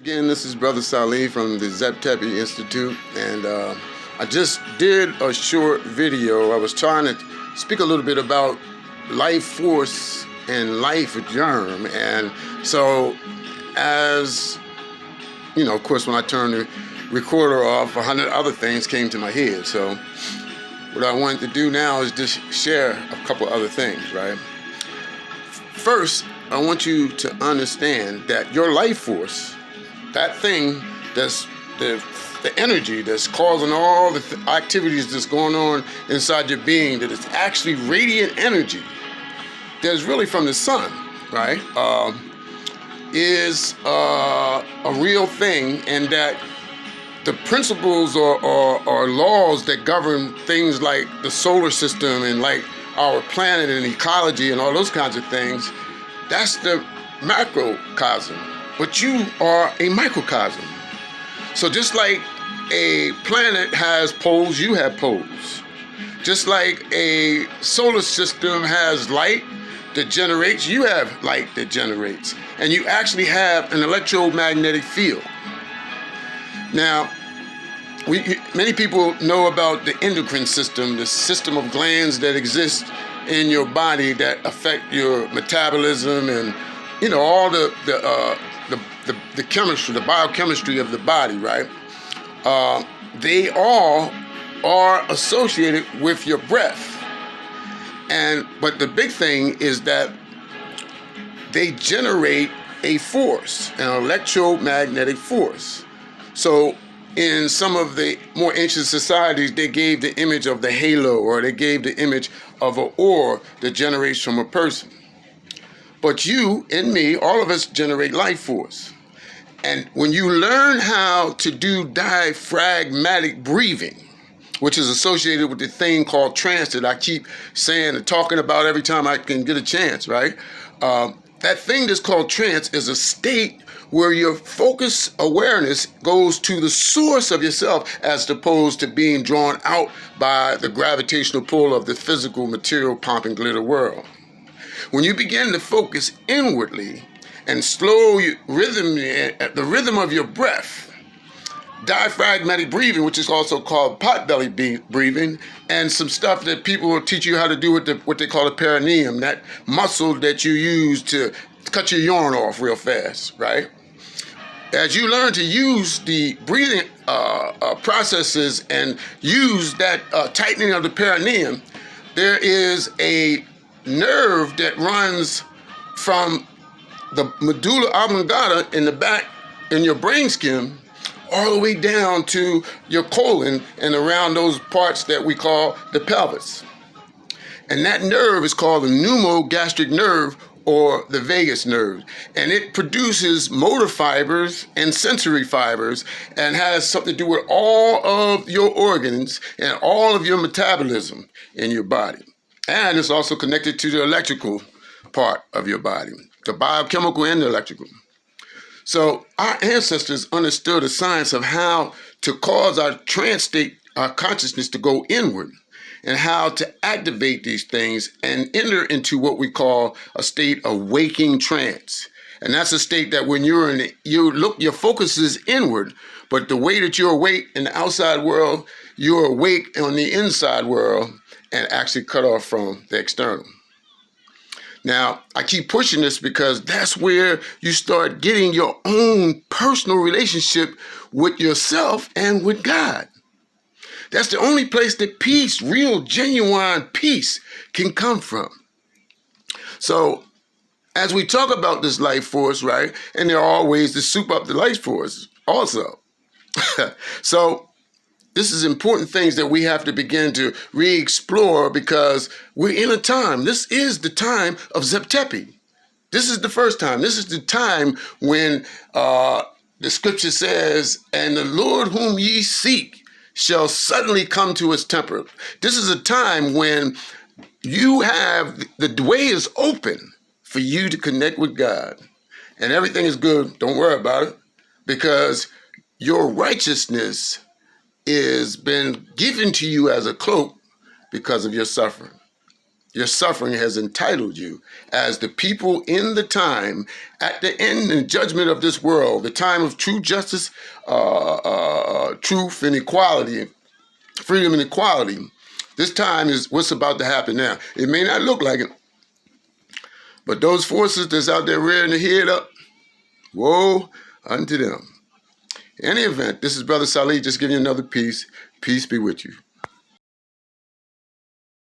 Again, this is Brother Salih from the Zep-Tepi Institute, and I just did a short video. I was trying to speak a little bit about life force and life germ, and so as you know, of course, when I turned the recorder off, 100 other things came to my head. So what I wanted to do now is just share a couple other things, right? First, I want you to understand that your life force, that thing that's the energy that's causing all the activities that's going on inside your being, that is actually radiant energy that's really from the sun, right? Is a real thing, and that the principles or laws that govern things like the solar system and like our planet and ecology and all those kinds of things, that's the macrocosm. But you are a microcosm. So just like a planet has poles, you have poles. Just like a solar system has light that generates, you have light that generates. And you actually have an electromagnetic field. Now, many people know about the endocrine system, the system of glands that exist in your body that affect your metabolism and, you know, all the chemistry, the biochemistry of the body, right? They all are associated with your breath. But the big thing is that they generate a force, an electromagnetic force. So in some of the more ancient societies, they gave the image of the halo, or they gave the image of an ore that generates from a person. But you and me, all of us generate life force. And when you learn how to do diaphragmatic breathing, which is associated with the thing called trance that I keep saying and talking about every time I can get a chance, right? That thing that's called trance is a state where your focus awareness goes to the source of yourself as opposed to being drawn out by the gravitational pull of the physical material pomp and glitter world. When you begin to focus inwardly and slow the rhythm of your breath, diaphragmatic breathing, which is also called potbelly breathing, and some stuff that people will teach you how to do with what they call the perineum, that muscle that you use to cut your yarn off real fast, right? As you learn to use the breathing processes and use that tightening of the perineum, there is a nerve that runs from the medulla oblongata in the back in your brainstem all the way down to your colon and around those parts that we call the pelvis. And that nerve is called the pneumogastric nerve, or the vagus nerve. And it produces motor fibers and sensory fibers and has something to do with all of your organs and all of your metabolism in your body. And it's also connected to the electrical part of your body, the biochemical and the electrical. So our ancestors understood the science of how to cause our trance state, our consciousness, to go inward, and how to activate these things and enter into what we call a state of waking trance. And that's a state that when you're in it, your focus is inward, but the way that you're awake in the outside world, you're awake on the inside world and actually cut off from the external. Now, I keep pushing this because that's where you start getting your own personal relationship with yourself and with God. That's the only place that peace, real, genuine peace, can come from. So, as we talk about this life force, right, and there are all ways to soup up the life force also. So, this is important things that we have to begin to re-explore because we're in a time. This is the time of Zep-Tepi. This is the first time. This is the time when the scripture says, and the Lord whom ye seek shall suddenly come to his temple. This is a time when you have, the way is open for you to connect with God. And everything is good. Don't worry about it. Because your righteousness is been given to you as a cloak because of your suffering. Your suffering has entitled you as the people in the time, at the end and judgment of this world, the time of true justice, truth and equality, freedom and equality. This time is what's about to happen now. It may not look like it, but those forces that's out there rearing their head up, woe unto them. In any event, this is Brother Salih just giving you another piece. Peace be with you.